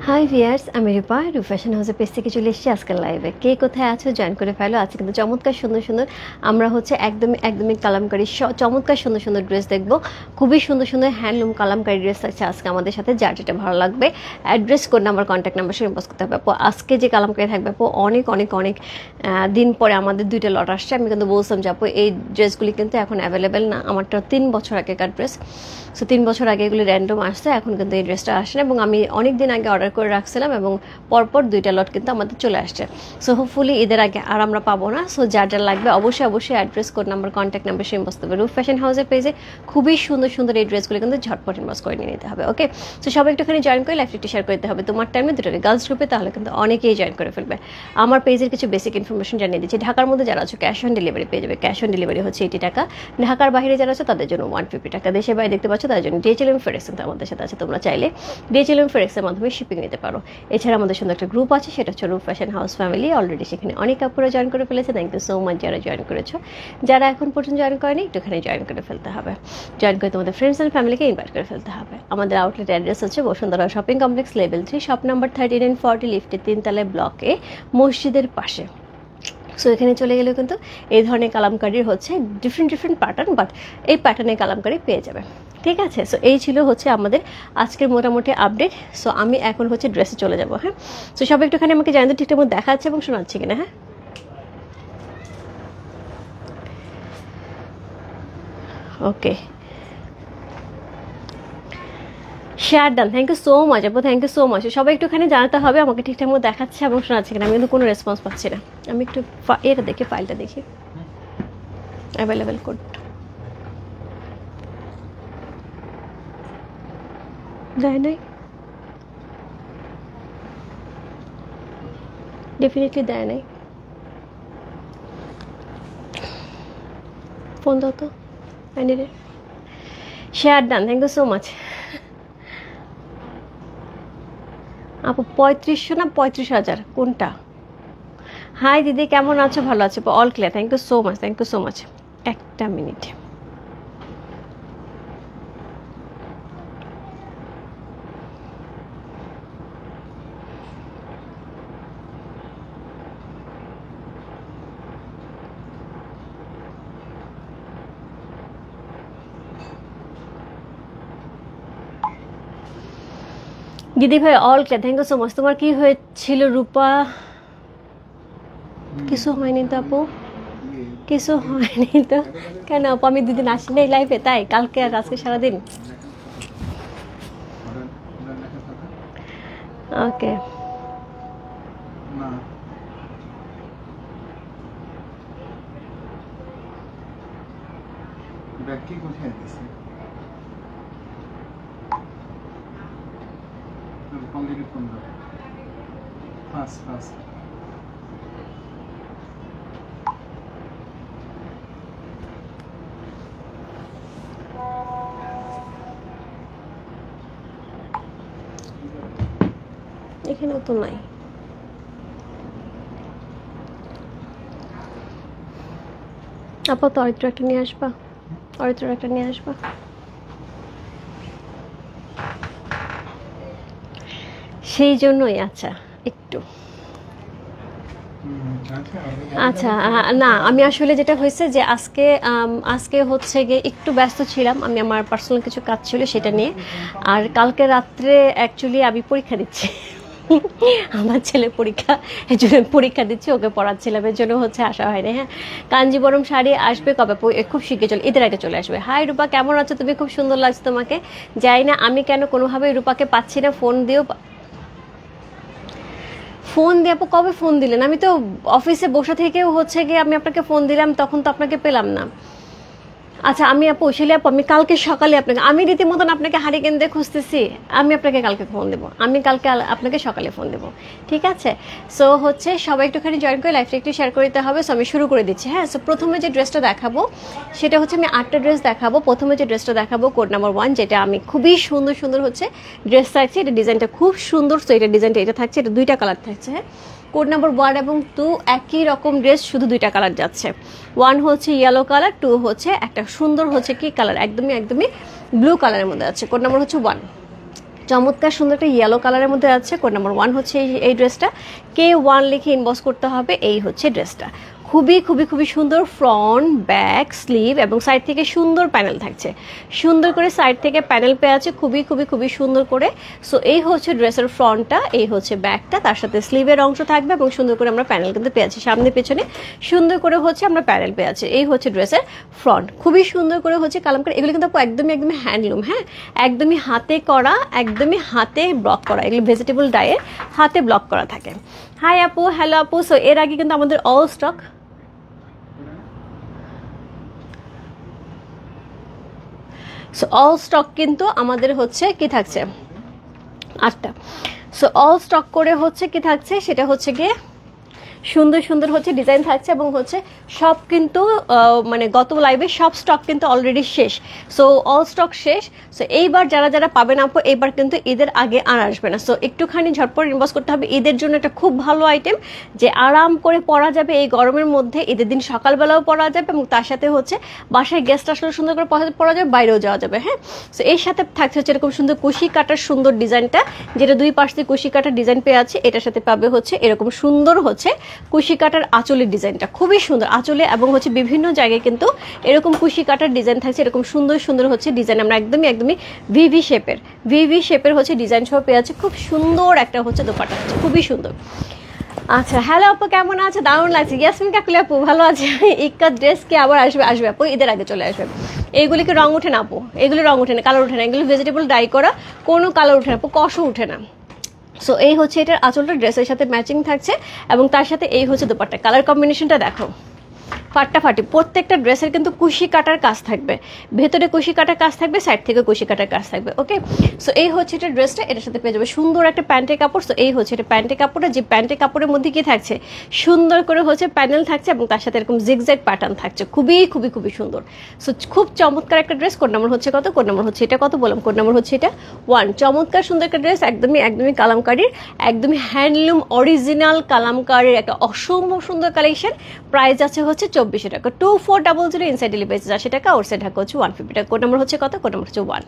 High viewers, আমি রূপা fashion হাউসের page থেকে চলে এসেছি আজকের লাইভে। কে কোথায় আছো জয়েন করে ফেলো। আজকে কিন্তু চমৎকার সুন্দর সুন্দর আমরা হচ্ছে একদমই কালামকারী চমৎকার সুন্দর সুন্দর ড্রেস দেখবো। খুবই সুন্দর সুন্দর হ্যান্ডলুম কালামকারী ড্রেস আছে আজকে আমাদের সাথে। যার যেটা ভালো লাগবে address code number contact number সঙ্গে পোস্ট করতে হবে। আজকে যে কালামকারী থাকবে অনেক অনেক অনেক দিন পরে আমাদের 2টা লট আসছে। আমি কিন্তু বলছিলাম যে এই ড্রেসগুলি কিন্তু এখন অ্যাভেলেবেল না। আমারটা 3 বছর আগেকার ড্রেস। সো 3 বছর আগে এগুলি র্যান্ডম আসছে, এখন কিন্তু এই ড্রেসটা আসে না এবং আমি অনেক দিন আগে অর্ডার করে রাখছিলাম এবং পরপর 2টা লট কিন্তু আমাদের চলে আসছে। সো হোপফুলি ঈদের আগে আর আমরা পাবো না। সো যার যার লাগবে অবশ্যই address code number contact number same বসতে হবে। রূপ ফ্যাশন হাউসের পেজে খুবই সুন্দর সুন্দর এই ড্রেসগুলো কিন্তু ঝটপট ইনবক্স করে নিয়ে নিতে হবে। ওকে, সো সবাই একটুখানি জয়েন করে লাইফ একটু শেয়ার করতে হবে তোমার টাইমে দুটোরে গার্লস গ্রুপে, তাহলে কিন্তু অনেকেই জয়েন করে ফেলবে। আমার পেজের কিছু বেসিক ইনফরমেশন জানিয়ে দিচ্ছি। ঢাকার মধ্যে যারা আছে ক্যাশ অন ডেলিভারি পেয়ে যাবে। ক্যাশ অন ডেলিভারি হচ্ছে 80 টাকা। ঢাকার বাইরে যারা আছে তাদের জন্য 150 টাকা। দেশের বাইরে দেখতে পাচ্ছ তাদের জন্য ডিএচএলএম ফেরেক্স আমাদের সাথে আছে। তোমরা চাইলে ডিএচএলএম ফেরেক্সের মাধ্যমে শিপিং নিতে পারো। এছাড়া আমাদের সুন্দর একটা গ্রুপ আছে, সেটা হচ্ছে রূপ ফ্যাশন হাউস ফ্যামিলি। অলরেডি সেখানে অনেক আপুরা জয়েন করে ফেলেছে। থ্যাংক ইউ সো মাচ যারা জয়েন করেছো। যারা এখন পর্যন্ত জয়েন করেনি একটুখানি জয়েন করে ফেলতে হবে। জয়েন করে তোমাদের ফ্রেন্ডস অ্যান্ড ফ্যামিলিকে ইনভাইট করে ফেলতে হবে। আমাদের আউটলেট অ্যাড্রেস হচ্ছে Bashundhara shopping complex level 3 shop number 3940 লিফটের 3 তলায় ব্লকে মসজিদের পাশে। সো এখানে চলে গেলেও কিন্তু এই ধরনের কালামকারির হচ্ছে ডিফারেন্ট প্যাটার্ন, বাট এই প্যাটার্নের কালামকারি পেয়ে যাবে। ঠিক আছে, সো এই ছিল হচ্ছে আমাদের আজকের মোটামুটি আপডেট। সো আমি এখন হচ্ছে ড্রেসে চলে যাবো। হ্যাঁ, সো সবাই একটুখানি আমাকে জানতে ঠিকঠাক মতো দেখাচ্ছে এবং শোনাচ্ছে কিনা। হ্যাঁ, okay, share done. Thank you so much আপু, থ্যাংক ইউ সো মাচ। সবাই একটুখানি জানাতে হবে আমাকে ঠিকঠাক মতো দেখাচ্ছে এবং শোনাচ্ছে কিনা। আমি কিন্তু কোনো রেসপন্স পাচ্ছি না। আমি একটু এটা দেখি, ফাইলটা দেখি, অ্যাভেলেবেল কোড দেয় নাই, ডেফিনেটলি দেয় নাই। ফোন দাও তো, I need it. Share done, thank you so much আপু। 3500 না 35,000 কোনটা? হাই দিদি, কেমন আছো? ভালো আছো? All clear, thank you so much, thank you so much. একটা মিনিট, দিদি ভাই all clear, thank you so much. তোমার কি হয়েছিল রূপা? কিছু হয়নি তো আপু, কিছু হয়নি তো। কেন আপু, আমি 2 দিন আসি নাই লাইফে, তাই কালকে আর আজকে সারাদিন। ওকে, এখানেও তো নাই। আপা তো অরিত্র একটা নিয়ে আসবা, অরিত্র একটা নিয়ে আসবা। সেই জন্যই আচ্ছা একটু আচ্ছা না, আমি আসলে যেটা হয়েছে যে আজকে হচ্ছে গিয়ে একটু ব্যস্ত ছিলাম। আমি আমার পার্সোনাল কিছু কাজ ছিল সেটা নিয়ে। আর কালকে রাত্রে অ্যাকচুয়ালি আমি পরীক্ষা দিচ্ছি। আমার ছেলে পরীক্ষা, এর জন্য পরীক্ষা দিচ্ছি, ওকে পড়াচ্ছিলাম, এর জন্য হচ্ছে আসা হয়নি। হ্যাঁ, কাঞ্জিবরম শাড়ি আসবে কবে? খুব শীঘ্রই চলে, ঈদের আগে চলে আসবে। হাই রূপা, কেমন আছো তুমি? খুব সুন্দর লাগছে তোমাকে। যাই না আমি কেন কোনোভাবেই রূপাকে পাচ্ছি না। ফোন দিয়ে আপু কবে ফোন দিলেন? আমি তো অফিসে বসে থেকেও হচ্ছে গিয়ে আমি আপনাকে ফোন দিলাম, তখন তো আপনাকে পেলাম না। আচ্ছা আমি আপু শিলি আপু, আমি কালকে সকালে আমি রীতিমতন আপনাকে হারিকেন দিয়ে খুঁজতেছি। আমি আপনাকে কালকে ফোন দেবো, আমি কালকে আপনাকে সকালে ফোন দেবো, ঠিক আছে? সো হচ্ছে সবাই একটুখানি জয়েন করে লাইফটা একটু শেয়ার করে দিতে হবে। সো আমি শুরু করে দিচ্ছি। হ্যাঁ, সো প্রথমে যে ড্রেসটা দেখাবো সেটা হচ্ছে আমি 8টা ড্রেস দেখাবো। প্রথমে যে ড্রেসটা দেখাবো কোড নাম্বার 1, যেটা আমি খুবই সুন্দর সুন্দর হচ্ছে ড্রেস থাকছে। এটা ডিজাইনটা খুব সুন্দর। সো এটা ডিজাইনটা এটা থাকছে, এটা 2টা কালার থাকছে। হ্যাঁ, কোড নাম্বার 1 এবং 2 একই রকম ড্রেস, শুধু 2টা কালার যাচ্ছে। 1 হচ্ছে ইয়েলো কালার, 2 হচ্ছে একটা সুন্দর হচ্ছে কি কালার, একদমই ব্লু কালারের মধ্যে আছে। কোড নাম্বার হচ্ছে 1। চমৎকার সুন্দর একটা ইয়েলো কালারের মধ্যে আছে। কোড নাম্বার 1 হচ্ছে এই ড্রেসটা, K1 লিখে ইনবক্স করতে হবে। এই হচ্ছে ড্রেসটা, খুবই খুবই খুবই সুন্দর। ফ্রন্ট, ব্যাক, স্লিভ এবং সাইড থেকে সুন্দর প্যানেল থাকছে, সুন্দর করে সাইড থেকে প্যানেল পেয়ে আছে, খুবই খুবই খুবই সুন্দর করে। সো এই হচ্ছে ড্রেসের ফ্রন্টটা, এই হচ্ছে ব্যাকটা, তার সাথে স্লিভের অংশ থাকবে এবং সুন্দর করে আমরা প্যানেল কিন্তু পেয়ে আছি, সামনে পেছনে সুন্দর করে হচ্ছে আমরা প্যানেল পেয়ে আছি। এই হচ্ছে ড্রেসের ফ্রন্ট, খুবই সুন্দর করে হচ্ছে কালামকারী। এগুলো কিন্তু একদমই একদমই হ্যান্ডলুম, হ্যাঁ, একদমই হাতে করা, একদমই হাতে ব্লক করা, এগুলো ভেজিটেবল ডাইয়ে হাতে ব্লক করা থাকে। হাই আপু, হ্যালো আপু। সো এর আগে কিন্তু আমাদের all stock, so all stock কিন্তু আমাদের হচ্ছে কি থাকছে 8টা। সো অল স্টক করে হচ্ছে কি থাকছে, সেটা হচ্ছে গিয়ে সুন্দর সুন্দর হচ্ছে ডিজাইন থাকছে এবং হচ্ছে সব কিন্তু মানে গত লাইভে সব স্টক কিন্তু অলরেডি শেষ। সো অল স্টক শেষ। সো এইবার যারা যারা পাবেন আপু, এইবার কিন্তু ঈদের আগে আর আসবে না। সো একটুখানি ঝটপট ইনবক্স করতে হবে। ঈদের জন্য একটা খুব ভালো আইটেম, যে আরাম করে পরা যাবে এই গরমের মধ্যে, ঈদের দিন সকালবেলাও পরা যাবে এবং তার সাথে হচ্ছে বাসায় গেস্ট আসলে সুন্দর করে পরা যাবে, বাইরেও যাওয়া যাবে। হ্যাঁ, সো এর সাথে থাকছে হচ্ছে এরকম সুন্দর কুশি কাটার সুন্দর ডিজাইনটা, যেটা দুই পাশ দিয়ে কুশি কাটার ডিজাইন পেয়ে আছে। এটার সাথে পাবে হচ্ছে এরকম সুন্দর হচ্ছে কুশি কাটার আঁচলের ডিজাইনটা, খুবই সুন্দর আঁচলে এবং হচ্ছে বিভিন্ন জায়গায় কিন্তু এরকম কুশি কাটার ডিজাইন থাকছে, এরকম সুন্দর সুন্দর হচ্ছে ডিজাইন আমরা একদমই একদমই ভিভি শেপের হচ্ছে ডিজাইন সহ পেয়ে আছে। খুব সুন্দর একটা হচ্ছে দোপাট্টা হচ্ছে, খুবই সুন্দর। আচ্ছা, হ্যালো আপু, কেমন আছে? দারুণ লাগছে। ইয়াসমিন কাকুলি আপু ভালো আছে। ইক্কা ড্রেস কি আবার আসবে আপু, ঈদের আগে চলে আসবে। এইগুলি কি রং উঠে না আপু? এগুলি রং উঠে না, কালার উঠে না, এগুলো ভেজিটেবল ডাই করা, কোনো কালার উঠে না আপু, কষও উঠে না। সো এই হচ্ছে এটার আঁচলটা ড্রেসের সাথে ম্যাচিং থাকছে এবং তার সাথে এই হচ্ছে দোপাট্টা। কালার কম্বিনেশনটা দেখো, ফাটাফাটি। প্রত্যেকটা ড্রেসের কিন্তু কুশি কাটার কাজ থাকবে, ভেতরে কুশি কাটার কাজ থাকবে, সাইড থেকে কুশি কাটার কাজ থাকবে। ওকে, সো এই হচ্ছে এটা ড্রেসটা, এটার সাথে পেয়ে যাবে সুন্দর একটা প্যান্টের কাপড়। সো এই হচ্ছে এটা প্যান্টের কাপড়টা, যে প্যান্টের কাপড়ের মধ্যে কি থাকছে, সুন্দর করে হচ্ছে প্যানেল থাকছে এবং তার সাথে এরকম জিগজ্যাগ প্যাটার্ন থাকছে, খুবই খুবই খুবই সুন্দর। সো খুব চমৎকার একটা ড্রেস। কোড নাম্বার হচ্ছে কত? কোড নাম্বার হচ্ছে এটা কত বললাম, কোড নাম্বার হচ্ছে এটা 1। চমৎকার সুন্দর একটা ড্রেস, একদমই একদমই কালামকারীর, একদমই হ্যান্ডলুম অরিজিনাল কালামকারীর একটা অসম্ভব সুন্দর কালেকশন। প্রাইস আছে হচ্ছে 2400 টাকা, 2400 ইনসাইড ডেলিভারি 80 টাকা, আউটসাইড ঢাকা হচ্ছে 150 টাকা। কোড নাম্বার হচ্ছে কত? কোড নাম্বার হচ্ছে 1।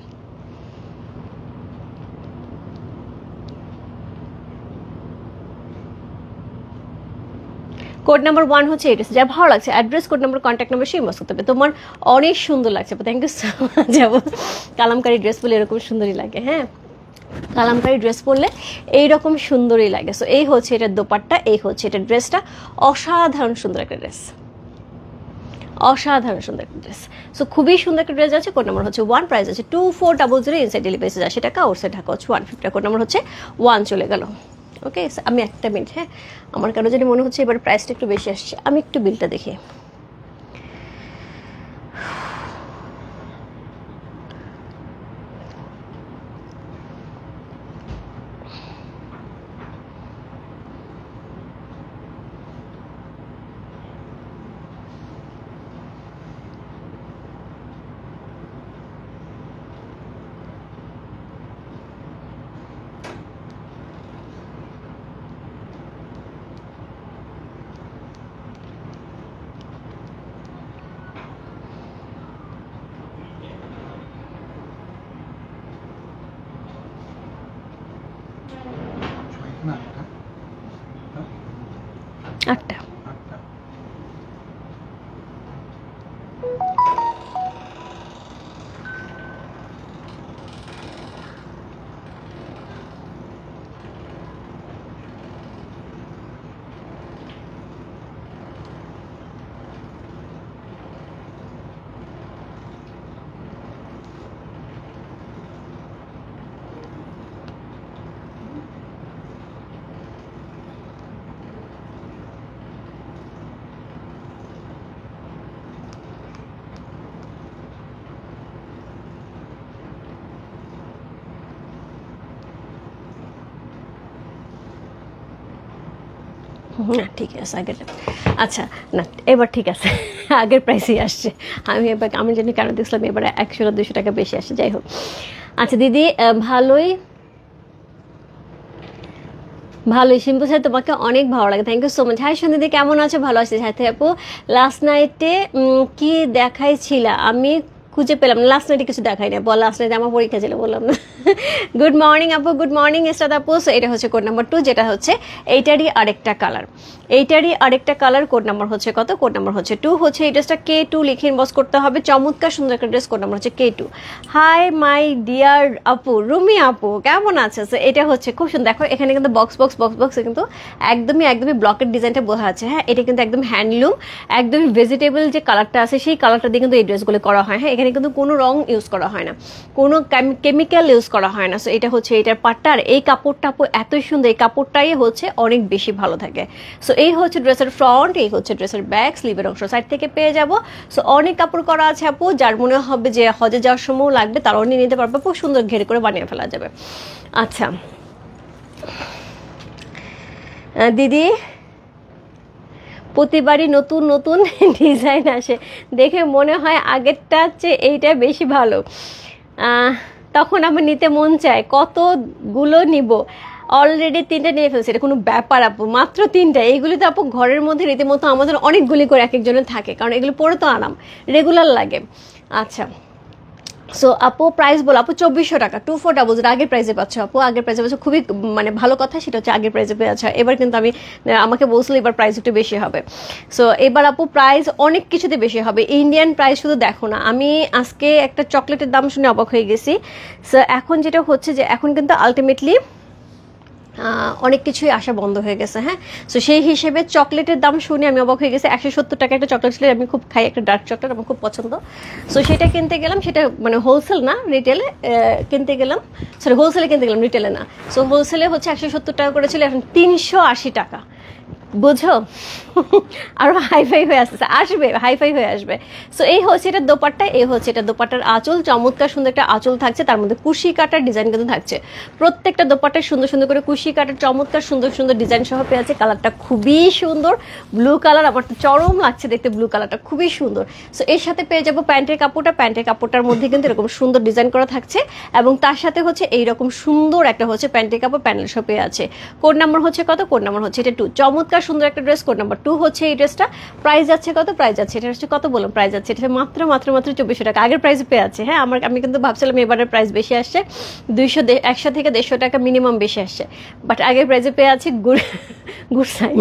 কোড নাম্বার 1 হচ্ছে এটা, যা ভালো লাগছে address, code number, contact number সেই মস্ত হবে। তোমার অনেক সুন্দর লাগছে, থ্যাংক ইউ সো মাচ। যাবো কালামকারী ড্রেস পরলে এরকম সুন্দরই লাগে, হ্যাঁ, কালামকারী ড্রেস পরলে এইরকম সুন্দরই লাগে। সো এই হচ্ছে এটার দোপাট্টা, এই হচ্ছে এটার ড্রেসটা, অসাধারণ সুন্দর একটা ড্রেস, অসাধারণ সুন্দর একটা ড্রেস। সো খুবই সুন্দর একটা ড্রেস আছে। কোড নাম্বার হচ্ছে 1, প্রাইস আছে 2400, ইনসাইড ডেলিভারি 80 টাকা, আউটসাইড ঢাকা হচ্ছে 150 টাকা। কোড নাম্বার হচ্ছে 1 চলে গেল। ওকে, আমি একটা মিনিট, হ্যাঁ, আমার কেন জানি মনে হচ্ছে এবার প্রাইসটা একটু বেশি আসছে, আমি একটু বিলটা দেখি। আটটা। না ঠিক আছে, আগের, আচ্ছা না এবার ঠিক আছে, আগের প্রাইসেই আসছে। আমি জানি কেন দেখছিলাম এবার 100-200 টাকা বেশি আসছে, যাই হোক। আচ্ছা দিদি, ভালোই সিম্পল সাথে তোমাকে অনেক ভালো লাগে, thank you so much. Hi সন্দিদি, কেমন আছো? ভালো আছি সাথে আপু। লাস্ট নাইটে কি দেখাইছিলা? আমি খুঁজে পেলাম না, লাস্ট নাইটে কিছু দেখাই না, বল লাস্ট নাইটে আমার পরীক্ষা ছিল বললাম না। গুড মর্নিং আপু, গুড মর্নিং ইসরাত আপু। সো এটা হচ্ছে কোড নাম্বার 2, যেটা হচ্ছে এইটারই আরেকটা কালার, এইটারই আরেকটা কালার। কোড নাম্বার হচ্ছে কত? কোড নাম্বার হচ্ছে 2। হচ্ছে এই ড্রেসটা K2 লিখে ইনবক্স করতে হবে। চমৎকার সুন্দর একটা ড্রেস, কোড নাম্বার হচ্ছে K2। হাই মাই ডিয়ার আপু, রুমি আপু কেমন আছে? সো এটা হচ্ছে খুব সুন্দর, দেখো এখানে কিন্তু বক্স বক্স বক্স বক্সে কিন্তু একদমই ব্লকের ডিজাইনটা বোঝা আছে। হ্যাঁ, এটা কিন্তু একদম হ্যান্ডলুম, একদমই ভেজিটেবল যে কালারটা আছে সেই কালারটা দিয়ে কিন্তু এই ড্রেসগুলো করা হয়। হ্যাঁ, এখানে কিন্তু কোনো রং ইউজ করা হয় না, কোনো কেমিক্যাল ইউজ করা হয় না। সো এটা হচ্ছে এটার পাটটা, আর এই কাপড়টা আপু এত সুন্দর, এই কাপড়টাই হচ্ছে অনেক বেশি ভালো থাকে। সো এই হচ্ছে ড্রেসের ফ্রন্ট, এই হচ্ছে ড্রেসের ব্যাক, স্লিভের অংশ সাইড থেকে পেয়ে যাব। সো অনেক কাপড় করা আছে আপু, যার মনে হবে যে হজে যাওয়ার সময় লাগবে তারাও নিয়ে নিতে পারবে, খুব সুন্দর ঘেরে করে বানিয়ে ফেলা যাবে। আচ্ছা দিদি, প্রতিবারই নতুন নতুন ডিজাইন আসে, দেখে মনে হয় আগেরটা চেয়ে এইটা বেশি ভালো, তখন আমার নিতে মন চায়, কতগুলো নিব? অলরেডি 3টা নিয়ে ফেলছে, এটা কোনো ব্যাপার আপু, মাত্র 3টা। এইগুলি তো আপু ঘরের মধ্যে রীতিমতো আমাদের অনেকগুলি করে এক একজনের থাকে, কারণ এগুলো পরে তো আরাম, রেগুলার লাগে। আচ্ছা সো আপু প্রাইস বলো আপু, 2400 টাকা, 2400 আগের প্রাইসে পাচ্ছ আপু, আগের প্রাইসে পাচ্ছ, খুবই মানে ভালো কথা, সেটা হচ্ছে আগের প্রাইসে পেয়ে আচ্ছা। এবার কিন্তু আমাকে বলছিল এবার প্রাইস একটু বেশি হবে। সো এবার আপু প্রাইস অনেক কিছুতে বেশি হবে, ইন্ডিয়ান প্রাইস শুধু দেখো না। আমি আজকে একটা চকলেটের দাম শুনে অবাক হয়ে গেছি। সো এখন যেটা হচ্ছে যে এখন কিন্তু আলটিমেটলি অনেক কিছুই আসা বন্ধ হয়ে গেছে। হ্যাঁ, সো সেই হিসেবে চকলেটের দাম শুনে আমি অবাক হয়ে গেছি। 170 টাকা একটা চকলেট ছিল, আমি খুব খাই, একটা ডার্ক চকলেট আমার খুব পছন্দ। সো সেটা কিনতে গেলাম, সেটা মানে হোলসেল না, রিটেলে কিনতে গেলাম, সরি হোলসেলে কিনতে গেলাম, রিটেলে না। সো হোলসেলে হচ্ছে 170 টাকা করেছিল, এখন 380 টাকা, বুঝো? আরো হাইফাই হয়ে আসতেছে, আসবে হাইফাই হয়ে আসবে। সো এই হচ্ছে এটা দোপাট্টা, এই হচ্ছে এটা দোপাট্টার আঁচল, চমৎকার সুন্দর একটা আঁচল থাকছে, তার মধ্যে কুশি কাটার ডিজাইন কিন্তু থাকছে। প্রত্যেকটা দোপাট্টায় সুন্দর সুন্দর করে কুশি কাটার চমৎকার সুন্দর সুন্দর ডিজাইন সহ পেয়ে আছে। কালারটা খুবই সুন্দর, ব্লু কালার, আমার তো চরম লাগছে দেখতে, ব্লু কালারটা খুবই সুন্দর। সো এর সাথে পেয়ে যাবো প্যান্টের কাপড়টা, প্যান্টের কাপড়টার মধ্যে কিন্তু এরকম সুন্দর ডিজাইন করা থাকছে, এবং তার সাথে হচ্ছে এইরকম সুন্দর একটা হচ্ছে প্যান্টের কাপড় প্যানেল সহ পেয়ে আছে। কোড নাম্বার হচ্ছে কত? কোড নাম্বার হচ্ছে এটা 2। চমৎকার সুন্দর একটা ড্রেস, কোড নাম্বার 2 হচ্ছে এই ড্রেসটা। প্রাইস যাচ্ছে কত? প্রাইস যাচ্ছে এটা হচ্ছে কত বললাম, প্রাইস যাচ্ছে এটা মাত্র 2400 টাকা, আগের প্রাইসে পেয়ে আছে। হ্যাঁ, আমি কিন্তু ভাবছিলাম এবারের প্রাইস বেশি আসছে, 100 থেকে 150 টাকা মিনিমাম বেশি আসছে, বাট আগের প্রাইসে পেয়ে আছে, গুড সাইন।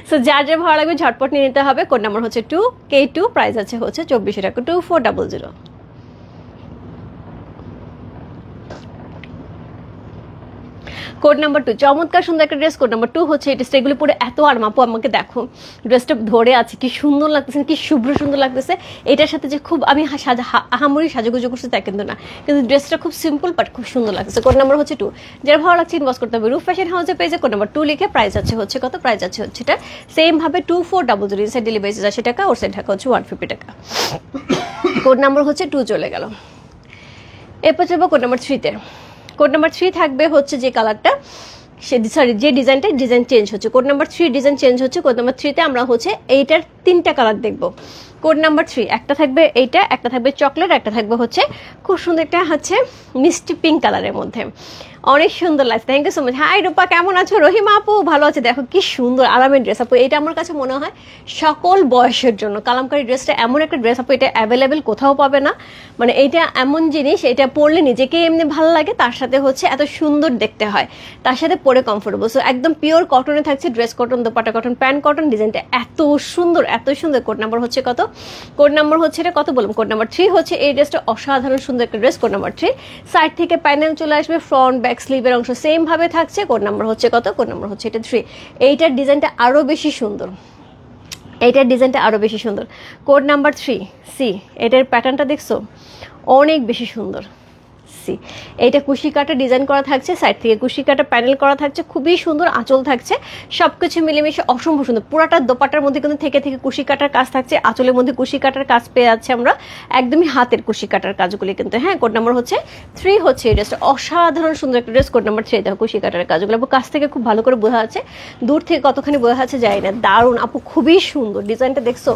সো যার যা ভালো লাগবে ঝটপট নিয়ে নিতে হবে। কোড নাম্বার হচ্ছে 2, K2, প্রাইস আছে হচ্ছে 2400 টাকা, 2400। কোড নাম্বার 2, চমৎকার সুন্দর একটা ড্রেস, কোড নাম্বার 2 হচ্ছে এই ড্রেসটা। এগুলো পরে এত আরাম আপু, আমাকে দেখো ড্রেসটা ধরে আছে, কি সুন্দর লাগতেছে, কি শুভ্র সুন্দর লাগতেছে। এটার সাথে যে খুব আমি আহামরি সাজুগুজু করছি তা কিন্তু না, কিন্তু ড্রেসটা খুব সিম্পল বাট খুব সুন্দর লাগতেছে। কোড নাম্বার হচ্ছে 2, যারা ভালো লাগছে ইনবক্স করতে হবে রূপ ফ্যাশন হাউসে পেজে, কোড নাম্বার 2 লিখে। প্রাইস আছে হচ্ছে কত? প্রাইস আছে হচ্ছে এটা সেম ভাবে 2400, ইনসাইড ডেলিভারি 80 টাকা, ওর সাইড টাকা হচ্ছে 150 টাকা। কোড নাম্বার হচ্ছে 2 চলে গেল। এরপর যাবো কোড নাম্বার 3-তে। কোড নাম্বার 3 থাকবে হচ্ছে যে কালারটা, সরি যে ডিজাইনটা, ডিজাইন চেঞ্জ হচ্ছে। কোড নাম্বার 3 ডিজাইন চেঞ্জ হচ্ছে। কোড নাম্বার 3-তে আমরা হচ্ছে এইটার 3টা কালার দেখবো। কোড নাম্বার 3, একটা থাকবে এইটা, একটা থাকবে চকলেট, একটা থাকবে হচ্ছে খুব সুন্দর একটা হচ্ছে মিষ্টি পিঙ্ক কালারের মধ্যে, অনেক সুন্দর লাগছে। Thank you so much. Hi Rupa, কেমন আছো? রহিমা আপু ভালো আছে, দেখো কি সুন্দর আরামের ড্রেস আপু। এটা আমার কাছে মনে হয় সকল বয়সের জন্য কালামকারী ড্রেসটা এমন একটা ড্রেস আপু, এটা অ্যাভেলেবেল কোথাও পাবে না। মানে এইটা এমন জিনিস, এটা পরলে নিজেকে এমনি ভালো লাগে, তার সাথে হচ্ছে এত সুন্দর দেখতে হয়, তার সাথে পরে কমফোর্টেবল। সো একদম পিওর কটনে থাকছে, dress cotton, dupatta cotton, pant cotton, ডিজাইনটা এত সুন্দর এত সুন্দর। কোড নাম্বার হচ্ছে কত? কোড নাম্বার হচ্ছে এটা কত বললাম, কোড নাম্বার 3 হচ্ছে এই ড্রেসটা, অসাধারণ সুন্দর একটা ড্রেস। কোড নাম্বার 3, সাইড থেকে প্যানেল চলে আসবে, ফ্রন্ট ব্যাক স্লিভের অংশ সেম ভাবে থাকছে। কোড নাম্বার হচ্ছে কত? কোড নাম্বার হচ্ছে এটা 3। এইটার ডিজাইনটা আরো বেশি সুন্দর, এইটার ডিজাইনটা আরো বেশি সুন্দর। কোড নাম্বার 3 সি, এটার প্যাটার্নটা দেখছো অনেক বেশি সুন্দর। সি, এইটা কুশি কাটা ডিজাইন করা থাকছে, সাইড থেকে কুশি কাটা প্যানেল করা থাকছে, খুবই সুন্দর আঁচল থাকছে, সবকিছু মিলেমিশে অসম্ভব সুন্দর। পুরাটা দোপাটার মধ্যে কিন্তু থেকে থেকে কুশি কাটার কাজ থাকছে, আঁচলের মধ্যে কুশি কাটার কাজ পেয়ে যাচ্ছে আমরা, একদমই হাতের কুশি কাটার কাজগুলি কিন্তু। হ্যাঁ, কোড নাম্বার হচ্ছে 3 হচ্ছে এই ড্রেসটা, অসাধারণ সুন্দর একটা ড্রেস। কোড নাম্বার 3, দেখো কুশি কাটার কাজগুলো আপু কাছ থেকে খুব ভালো করে বোঝা যাচ্ছে, দূর থেকে কতখানি বোঝা যাচ্ছে যায় না, দারুণ আপু, খুবই সুন্দর ডিজাইনটা দেখছো।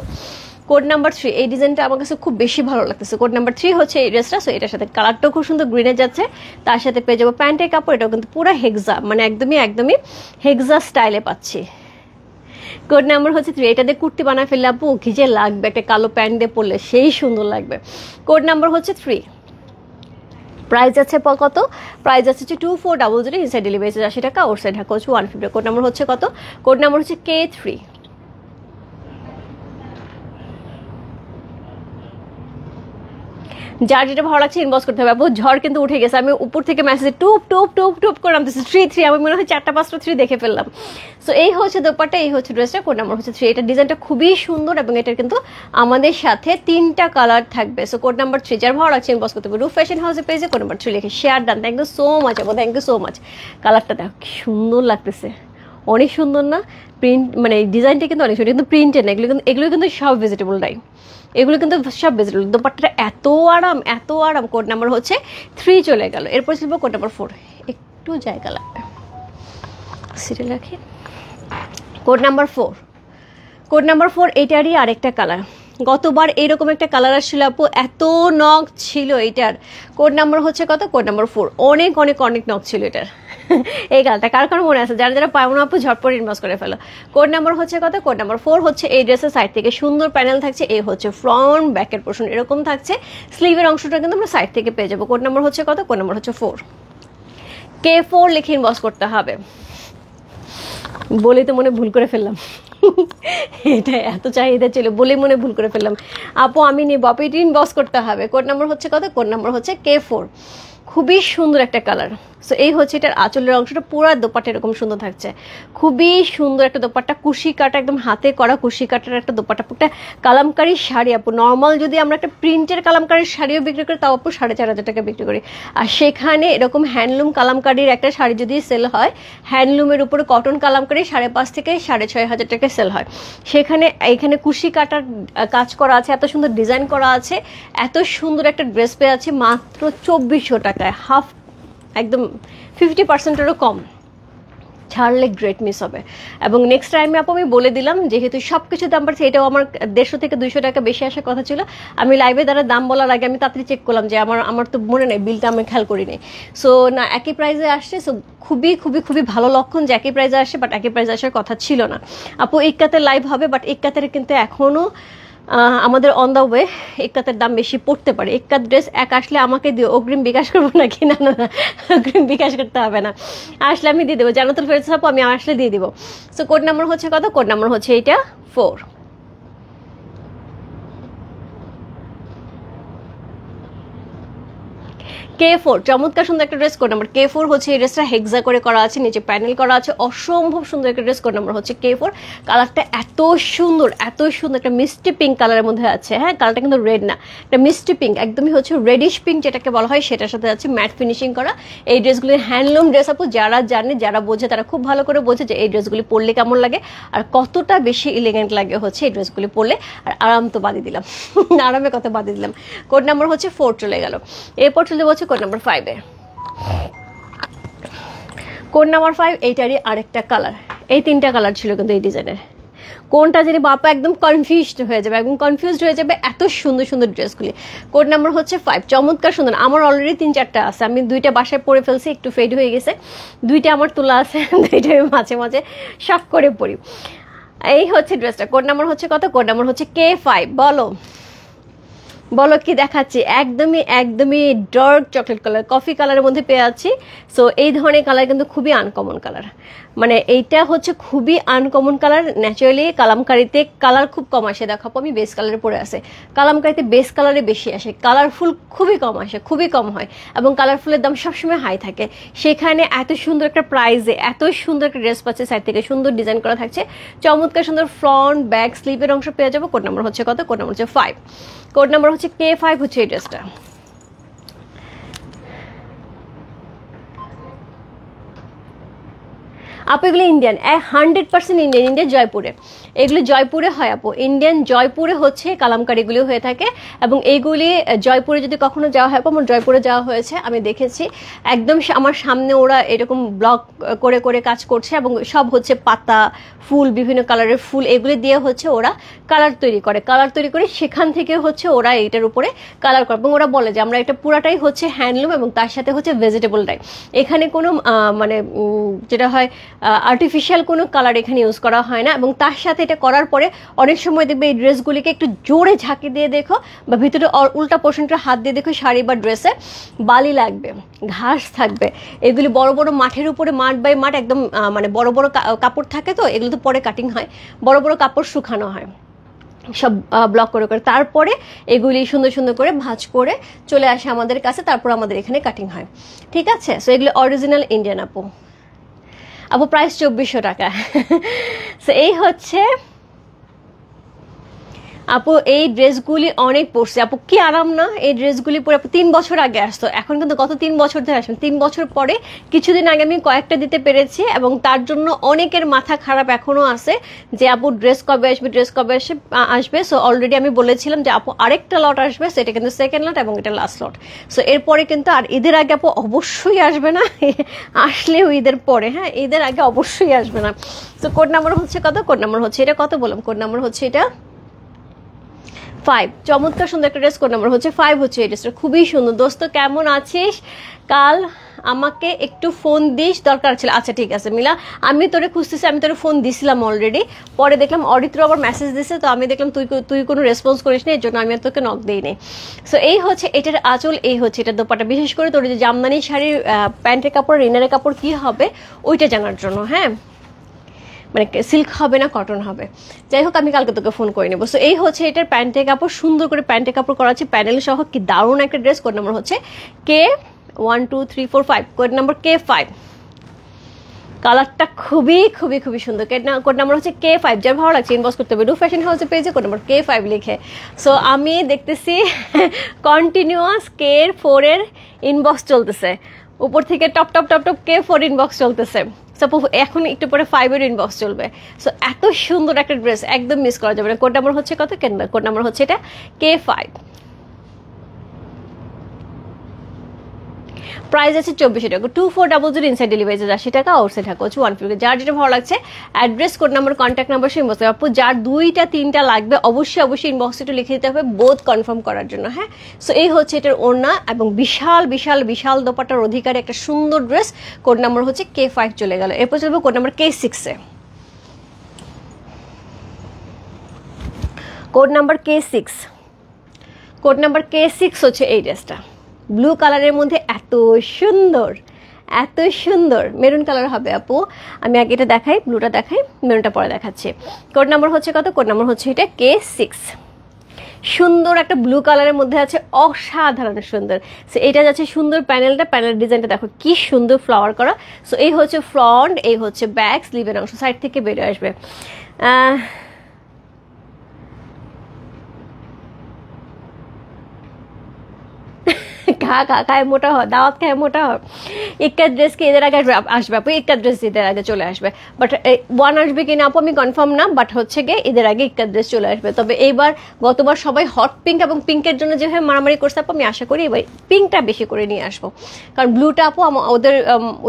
কোড নাম্বার 3, এই ডিজাইনটা আমার কাছে খুব বেশি ভালো লাগতেছে। কোড নাম্বার 3 হচ্ছে এই ড্রেসটা। সো এটার সাথে কালারটাও খুব সুন্দর গ্রিনে যাচ্ছে, তার সাথে পেয়ে যাবো প্যান্টের কাপড়, এটাও কিন্তু পুরো হেক্সা, মানে একদমই হেক্সা স্টাইলে পাচ্ছি। কোড নাম্বার হচ্ছে 3। এটা দিয়ে কুর্তি বানায় ফেললে আপু কি যে লাগবে, একটা কালো প্যান্ট দিয়ে পরলে সেই সুন্দর লাগবে। কোড নাম্বার হচ্ছে 3। প্রাইস আছে কত? প্রাইস আছে 2400, ইনসাইড ডেলিভারি 80 টাকা, ওর সাইড ঢাকা হচ্ছে 150। কোড নাম্বার হচ্ছে কত? কোড নাম্বার হচ্ছে K3। যার যেটা ভালো লাগছে ইনবক্স করতে হবে আপু। ঝড় কিন্তু উঠে গেছে, আমি উপর থেকে মেসেজে টুপ টুপ টুপ টুপ করে নামতেছি 3 আমি মনে হয় 4-5টা 3 দেখে ফেললাম। সো এই হচ্ছে দোপাট্টা, এই হচ্ছে ড্রেসটা। কোড নাম্বার হচ্ছে 3। এটা ডিজাইনটা খুবই সুন্দর এবং এটার কিন্তু আমাদের সাথে 3টা কালার থাকবে। সো কোড নাম্বার 3 যার ভালো লাগছে ইনবক্স করতে হবে। রূপ ফ্যাশন হাউসের পেজে কোড নাম্বার 3 লিখে share done. Thank you so much আপু, থ্যাংক ইউ সো মাচ। কালারটা দেখো কি সুন্দর লাগতেছে, অনেক সুন্দর না? প্রিন্ট মানে ডিজাইনটা কিন্তু অনেক সুন্দর, কিন্তু প্রিন্টেড না, এগুলো কিন্তু সব ভেজিটেবল ডাই, এগুলো কিন্তু সব ভেজিটেবল। দোপাট্টাটা এত আরাম, এত আরাম। কোড নাম্বার হচ্ছে 3 চলে গেল। এরপর ছিল কোড নাম্বার 4। একটু জায়গা লাগবে, সিরিয়াল রাখি। Code number 4। কোড নাম্বার 4 এটারই আরেকটা কালার। গতবার এইরকম একটা কালার আসছিল আপু, এত নখ ছিল এটার। কোড নাম্বার হচ্ছে কত? Code number 4। অনেক অনেক অনেক নখ ছিল এটার। এই কালারটা কার কার মনে আছে? যারা যারা পাবো না আপু ঝটপট ইনবক্স করে ফেলো। কোড নাম্বার হচ্ছে কত? কোড নাম্বার 4 হচ্ছে এই ড্রেসের সাইড থেকে সুন্দর প্যানেল থাকছে। এই হচ্ছে ফ্রন্ট, ব্যাকের পোর্শন এরকম থাকছে। স্লিভের অংশটা কিন্তু আমরা সাইড থেকে পেয়ে যাবো। কোড নাম্বার হচ্ছে কত? কোড নাম্বার হচ্ছে 4। K4 লিখে ইনবক্স করতে হবে। বলেই তো মনে ভুল করে ফেললাম। এটা এত চাহিদা ছিল বলে মনে ভুল করে ফেললাম। আপু আমি নেবো, আপু এটা ইনবক্স করতে হবে। কোড নাম্বার হচ্ছে কত? কোড নাম্বার হচ্ছে K4। খুবই সুন্দর একটা কালার। সো এই হচ্ছে এটার আঁচলের অংশটা, পুরো দোপাট্টা এরকম সুন্দর থাকছে। খুবই সুন্দর একটা দোপাট্টা, কুশি কাটা, একদম হাতে করা কুশি কাটার একটা দোপাট্টা। একটা কালামকারী শাড়ি আপু। নর্মাল যদি আমরা একটা প্রিন্টের কালামকারীর শাড়িও বিক্রি করি তাও আপু 4500 টাকা বিক্রি করি। আর সেখানে এরকম হ্যান্ডলুম কালামকারীর একটা শাড়ি যদি সেল হয়, হ্যান্ডলুমের উপরে কটন কালামকারী 5.5 থেকে 6500 টাকা সেল হয়। সেখানে এখানে কুশি কাটার কাজ করা আছে, এত সুন্দর ডিজাইন করা আছে, এত সুন্দর একটা ড্রেস পেয়ে আছে মাত্র 2400 টাকায়। হাফ, একদম 50%-এরও কম ছাড়লে গ্রেট মিস হবে। এবং নেক্সট টাইমে আপু আমি বলে দিলাম, যেহেতু সব কিছু দাম বাড়ছে, এটাও আমার 150 থেকে 200 টাকা বেশি আসার কথা ছিল। আমি লাইভে দ্বারা দাম বলার আগে আমি তাড়াতাড়ি চেক করলাম যে আমার তো মনে নেই, বিলটা আমি খেয়াল করিনি। সো না, একই প্রাইসে আসছে। সো খুবই খুবই খুবই ভালো লক্ষণ যে একই প্রাইসে আসে, বাট একই প্রাইসে আসার কথা ছিল না। আপু ইক্কাতের লাইভ হবে, বাট ইক্কাতের কিন্তু এখনও আমাদের অন দ্য ওয়ে। ইক্কাতের দাম বেশি পড়তে পারে। ইক্কাত ড্রেস এক আসলে আমাকে দিও, অগ্রিম বিকাশ করবো নাকি? না না না, অগ্রিম বিকাশ করতে হবে না, আসলে আমি দিয়ে দেবো। জানাতুল ফেরত আপু আমি আসলে দিয়ে দিব। সো কোড নাম্বার হচ্ছে কত? কোড নাম্বার হচ্ছে এইটা 4। K4 চমৎকার সুন্দর একটা ড্রেস। কোড নাম্বার K4 হচ্ছে এই ড্রেসটা হেক্সা করে করা আছে, নিচে প্যানেল করা আছে, অসম্ভব সুন্দর একটা ড্রেস। কোড নাম্বার হচ্ছে K4। কালারটা এত সুন্দর, এত সুন্দর, একটা মিষ্টি পিঙ্ক কালারের মধ্যে আছে। হ্যাঁ, কালারটা কিন্তু রেড না, একটা মিষ্টি পিঙ্ক, একদমই হচ্ছে রেডিশ পিঙ্ক যেটাকে বলা হয়, সেটার সাথে আছে ম্যাট ফিনিশিং করা। এই ড্রেসগুলি হ্যান্ডলুম ড্রেস আপু। যারা জানে, যারা বোঝে, তারা খুব ভালো করে বোঝে যে এই ড্রেসগুলি পরলে কেমন লাগে আর কতটা বেশি এলিগেন্ট লাগে হচ্ছে এই ড্রেসগুলি পরলে। আর আরাম তো বাদই দিলাম, আরামের কথা বাদই দিলাম। কোড নাম্বার হচ্ছে 4 চলে গেল। এরপর চলে যাচ্ছে কোড নাম্বার 5-এ। কোড নাম্বার 5 এইটারই আরেকটা কালার। এই 3টা কালার ছিল কিন্তু এই ডিজাইনের। কোনটা যদি বাপা একদম কনফিউজড হয়ে যাবে, একদম কনফিউজড হয়ে যাবে, এত সুন্দর সুন্দর ড্রেসগুলি। কোড নাম্বার হচ্ছে 5। চমৎকার সুন্দর। আমার অলরেডি 3-4টা আছে, আমি 2টা বাসায় পরে ফেলছি, একটু ফেড হয়ে গেছে। 2টা আমার তোলা আছে, 2টা মাঝে মাঝে শখ করে পরি। এই হচ্ছে ড্রেসটা। কোড নাম্বার হচ্ছে কত? কোড নাম্বার হচ্ছে K5। বলো বলো কি দেখাচ্ছি? একদমই একদমই ডার্ক চকলেট কালার, কফি কালারের মধ্যে পেয়ে আছি। সো এই ধরনের কালার কিন্তু খুবই আনকমন কালার। মানে এইটা হচ্ছে খুবই আনকমন কালার। ন্যাচারালি কালামকারিতে কালার খুব কম আসে। দেখাবো আমি বেস কালারে পরে আছে, কালামকারিতে বেস কালারে বেশি আসে, কালারফুল খুবই কম আসে, খুবই কম হয়, এবং কালারফুলের দাম সবসময় হাই থাকে। সেখানে এত সুন্দর একটা প্রাইসে এত সুন্দর একটা ড্রেস পাচ্ছে, সাইড থেকে সুন্দর ডিজাইন করা থাকছে, চমৎকার সুন্দর ফ্রন্ট ব্যাক স্লিভের অংশ পেয়ে যাবো। কোড নাম্বার হচ্ছে কত? কোড নাম্বার হচ্ছে 5। কোড নাম্বার হচ্ছে K5 হচ্ছে এই ড্রেসটা। আপু এগুলো ইন্ডিয়ান, 100% ইন্ডিয়ান, ইন্ডিয়ান জয়পুরে। এগুলো জয়পুরে হয় আপু, ইন্ডিয়ান জয়পুরে হচ্ছে কালামকারিগুলি হয়ে থাকে। এবং এইগুলি জয়পুরে যদি কখনো যাওয়া হয়, আমার জয়পুরে যাওয়া হয়েছে, আমি দেখেছি একদম আমার সামনে ওরা এরকম ব্লক করে করে কাজ করছে, এবং সব হচ্ছে পাতা ফুল, বিভিন্ন কালারের ফুল, এগুলি দিয়ে হচ্ছে ওরা কালার তৈরি করে। কালার তৈরি করে সেখান থেকে হচ্ছে ওরা এটার উপরে কালার করে, এবং ওরা বলে যে আমরা এটা পুরাটাই হচ্ছে হ্যান্ডলুম এবং তার সাথে হচ্ছে ভেজিটেবল ডাই। এখানে কোনো মানে যেটা হয় আর্টিফিশিয়াল কোনো কালার এখানে ইউজ করা হয় না। এবং তার সাথে এটা করার পরে অনেক সময় দেখবে এই ড্রেসগুলিকে একটু জোরে ঝাঁকি দিয়ে দেখো বা ভিতরে উল্টা পোর্শনটা হাত দিয়ে দেখো শাড়ি বা ড্রেসে বালি লাগবে, ঘাস থাকবে। এগুলি বড় বড় মাঠের উপরে মাঠ বাই মাঠ একদম মানে বড় বড় কাপড় থাকে, তো এগুলো তো পরে কাটিং হয়, বড় বড় কাপড় শুকানো হয় সব ব্লক করে করে, তারপরে এগুলি সুন্দর সুন্দর করে ভাঁজ করে চলে আসে আমাদের কাছে, তারপর আমাদের এখানে কাটিং হয়। ঠিক আছে, সো এগুলো অরিজিনাল ইন্ডিয়ান আপু। আপু প্রাইস 2400 টাকা। সো এই হচ্ছে আপু, এই ড্রেসগুলি অনেক পরছে আপু, কি আরাম না এই ড্রেসগুলি পরে। আপু 3 বছর আগে আসতো, এখন কিন্তু গত 3 বছর ধরে আসবেন। 3 বছর পরে কিছুদিন আগে আমি কয়েকটা দিতে পেরেছি, এবং তার জন্য অনেকের মাথা খারাপ এখনো আছে যে আপু ড্রেস কবে আসবে, ড্রেস কবে আসবে। সো অলরেডি আমি বলেছিলাম যে আপু আরেকটা লট আসবে, সেটা কিন্তু সেকেন্ড লট এবং এটা লাস্ট লট। সো এরপরে কিন্তু আর ঈদের আগে আপু অবশ্যই আসবে না, আসলেও ঈদের পরে, হ্যাঁ ঈদের আগে অবশ্যই আসবে না। তো কোড নাম্বার হচ্ছে কত, কোড নাম্বার হচ্ছে এটা, কত বললাম, কোড নাম্বার হচ্ছে এটা 5। চমৎকার সুন্দর একটা ড্রেস, কোড নাম্বার হচ্ছে 5 হচ্ছে এই ড্রেসটা, খুবই সুন্দর। দোস্ত কেমন আছিস? কাল আমাকে একটু ফোন দিস, দরকার ছিল। আচ্ছা ঠিক আছে মিলা, আমি তোরে খুঁজতেছি, আমি তোরে ফোন দিছিলাম অলরেডি, পরে দেখলাম অরিত্র আবার মেসেজ দিছে, তো আমি দেখলাম তুই কোনো রেসপন্স করিস না, এর জন্য আমি আর তোকে নক দিই নি। সো এই হচ্ছে এটার আঁচল, এই হচ্ছে এটা দোপাট্টা। বিশেষ করে তোর যে জামদানি শাড়ির প্যান্টের কাপড়, ইনারের কাপড় কি হবে ওইটা জানার জন্য, হ্যাঁ মানে সিল্ক হবে না কটন হবে, যাই হোক আমি কালকে তোকে ফোন করে নেবো। সো এই হচ্ছে এটার প্যান্টের কাপড়, সুন্দর করে প্যান্টের কাপড় করা আছে প্যানেল সহ, কি দারুণ একটা ড্রেস। কোড নাম্বার হচ্ছে K12345, কোড নাম্বার K5। কালারটা খুবই খুবই খুবই সুন্দর। কোড নাম্বার হচ্ছে K5। যার ভালো লাগছে ইনবক্স করতে হবে ডু ফ্যাশন হাউসে পেজে, কোড নাম্বার K5 লিখে। সো আমি দেখতেছি কন্টিনিউয়াস K4 এর ইনবক্স চলতেছে, উপর থেকে top top top top K4 inbox চলতেছে। এখন একটু পরে 5 এর ইনবক্স চলবে। সো এত সুন্দর একটা ড্রেস, একদম মিস করা যাবে না। কোড নাম্বার হচ্ছে কত, কোড নাম্বার হচ্ছে এটা K5। প্রাইস আছে 2400 টাকা, 2400 ইনসাইড ডেলিভারি 80 টাকা, আউটসাইড টাকা হচ্ছে 150। যার যেটা ভালো লাগছে address, code number, contact number সে ইনবক্স আপু। যার 2টা 3টা লাগবে অবশ্যই অবশ্যই ইনবক্স একটু লিখে দিতে হবে, বোথ কনফার্ম করার জন্য, হ্যাঁ। সো এই হচ্ছে এটার ওড়না, এবং বিশাল বিশাল বিশাল দোপাট্টার অধিকারী একটা সুন্দর ড্রেস। কোড নাম্বার হচ্ছে K5 চলে গেল। এরপর চলবে কোড নাম্বার K6 এ, code number K6। Code number K6 হচ্ছে এই ড্রেসটা, ব্লু কালারের মধ্যে এত সুন্দর, এত সুন্দর। মেরুন কালার হবে আপু, আমি আগে এটা দেখাই, ব্লুটা দেখাই, মেরুনটা পরে দেখাচ্ছি। কোড নাম্বার হচ্ছে কত, কোড নাম্বার হচ্ছে এটা K6। সুন্দর একটা ব্লু কালারের মধ্যে আছে, অসাধারণ সুন্দর। সো এটা যাচ্ছে সুন্দর প্যানেলটা, প্যানেল ডিজাইনটা দেখো কি সুন্দর ফ্লাওয়ার করা। সো এই হচ্ছে ফ্রন্ট, এই হচ্ছে ব্যাক, স্লিভের অংশ সাইড থেকে বেরিয়ে আসবে। খায় মোটা হয়, দাওয়াত খায় মোটা হয়। একটা ড্রেস কি এদের আগে আসবে আপু, একটা ড্রেস ঈদের আগে চলে আসবে, বাট ওয়ান আসবে কিনা আপু আমি কনফার্ম না, বাট হচ্ছে গিয়ে ঈদের আগে একটা ড্রেস চলে আসবে। তবে এইবার গতবার সবাই হট পিঙ্ক এবং পিঙ্কের জন্য যেভাবে মারামারি করছে আপু, আমি আশা করি এবার পিঙ্কটা বেশি করে নিয়ে আসবো, কারণ ব্লুটা আপু ওদের